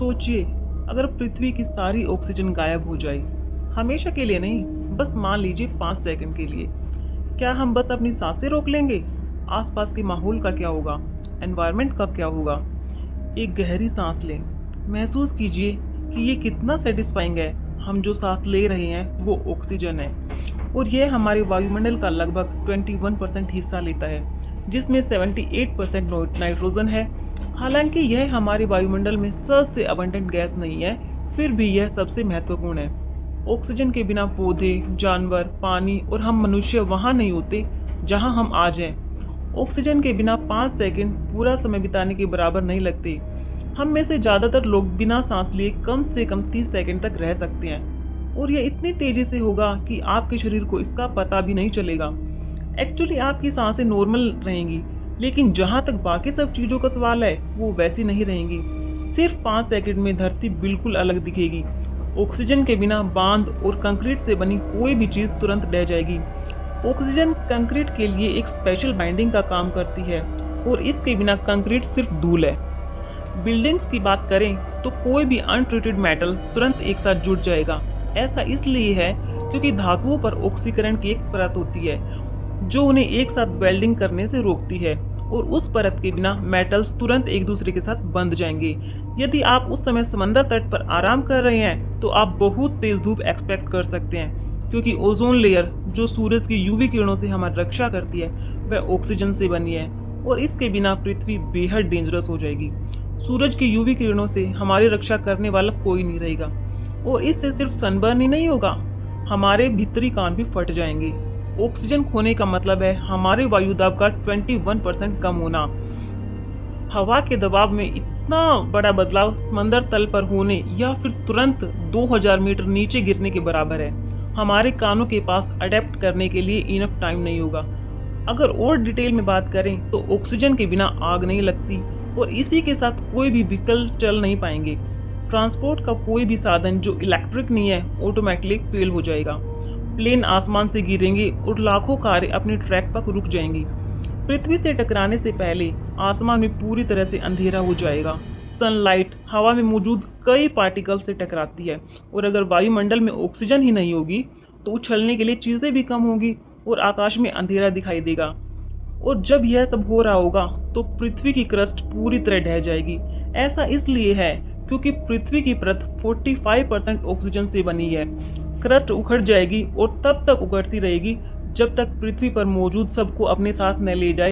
सोचिए, अगर पृथ्वी की सारी ऑक्सीजन गायब हो जाए, हमेशा के लिए नहीं, बस मान लीजिए 5 सेकंड के लिए, क्या हम बस अपनी सांसें रोक लेंगे? आसपास के माहौल का क्या होगा? एनवायरनमेंट का क्या होगा? एक गहरी सांस लें। महसूस कीजिए कि ये कितना सेटिस्फाइंग है। हम जो सांस ले रहे हैं वो ऑक्सीजन है और यह हमारे वायुमंडल का लगभग 21% हिस्सा लेता है, जिसमें 78% नाइट्रोजन है। हालांकि यह हमारे वायुमंडल में सबसे अबंडेंट गैस नहीं है, फिर भी यह सबसे महत्वपूर्ण है। ऑक्सीजन के बिना पौधे, जानवर, पानी और हम मनुष्य वहाँ नहीं होते जहाँ हम आज हैं। ऑक्सीजन के बिना 5 सेकंड पूरा समय बिताने के बराबर नहीं लगते। हम में से ज़्यादातर लोग बिना सांस लिए कम से कम 30 सेकंड तक रह सकते हैं और यह इतनी तेजी से होगा कि आपके शरीर को इसका पता भी नहीं चलेगा। एक्चुअली आपकी सांसें नॉर्मल रहेंगी, लेकिन जहाँ तक बाकी सब चीज़ों का सवाल है वो वैसी नहीं रहेंगी। सिर्फ 5 सेकंड में धरती बिल्कुल अलग दिखेगी। ऑक्सीजन के बिना बांध और कंक्रीट से बनी कोई भी चीज़ तुरंत ढह जाएगी। ऑक्सीजन कंक्रीट के लिए एक स्पेशल बाइंडिंग का काम करती है और इसके बिना कंक्रीट सिर्फ धूल है। बिल्डिंग्स की बात करें तो कोई भी अनट्रीटेड मेटल तुरंत एक साथ जुड़ जाएगा। ऐसा इसलिए है क्योंकि धातुओं पर ऑक्सीकरण की एक परत होती है जो उन्हें एक साथ वेल्डिंग करने से रोकती है और उस परत के बिना मेटल्स तुरंत एक दूसरे के साथ बंध जाएंगे। यदि आप उस समय समंदर तट पर आराम कर रहे हैं तो आप बहुत तेज धूप एक्सपेक्ट कर सकते हैं, क्योंकि ओजोन लेयर जो सूरज की यूवी किरणों से हमारी रक्षा करती है वह ऑक्सीजन से बनी है और इसके बिना पृथ्वी बेहद डेंजरस हो जाएगी। सूरज की यूवी किरणों से हमारी रक्षा करने वाला कोई नहीं रहेगा और इससे सिर्फ सनबर्न ही नहीं होगा, हमारे भीतरी कान भी फट जाएंगे। ऑक्सीजन खोने का मतलब है हमारे वायुदाब का 21% कम होना। हवा के दबाव में इतना बड़ा बदलाव समंदर तल पर होने या फिर तुरंत 2000 मीटर नीचे गिरने के बराबर है। हमारे कानों के पास अडेप्ट करने के लिए इनफ टाइम नहीं होगा। अगर और डिटेल में बात करें तो ऑक्सीजन के बिना आग नहीं लगती और इसी के साथ कोई भी व्हीकल चल नहीं पाएंगे। ट्रांसपोर्ट का कोई भी साधन जो इलेक्ट्रिक नहीं है ऑटोमेटिकली फेल हो जाएगा। प्लेन आसमान से गिरेंगे और लाखों कारें अपने ट्रैक पर रुक जाएंगी। पृथ्वी से टकराने से पहले आसमान में पूरी तरह से अंधेरा हो जाएगा। सनलाइट हवा में मौजूद कई पार्टिकल से टकराती है और अगर वायुमंडल में ऑक्सीजन ही नहीं होगी तो उछलने के लिए चीज़ें भी कम होगी और आकाश में अंधेरा दिखाई देगा। और जब यह सब हो रहा होगा तो पृथ्वी की क्रस्ट पूरी तरह ढह जाएगी। ऐसा इसलिए है क्योंकि पृथ्वी की परत 45% ऑक्सीजन से बनी है। क्रस्ट उखड़ जाएगी और तब तक उखड़ती रहेगी जब तक पृथ्वी पर मौजूद सबको अपने साथ न ले जाए।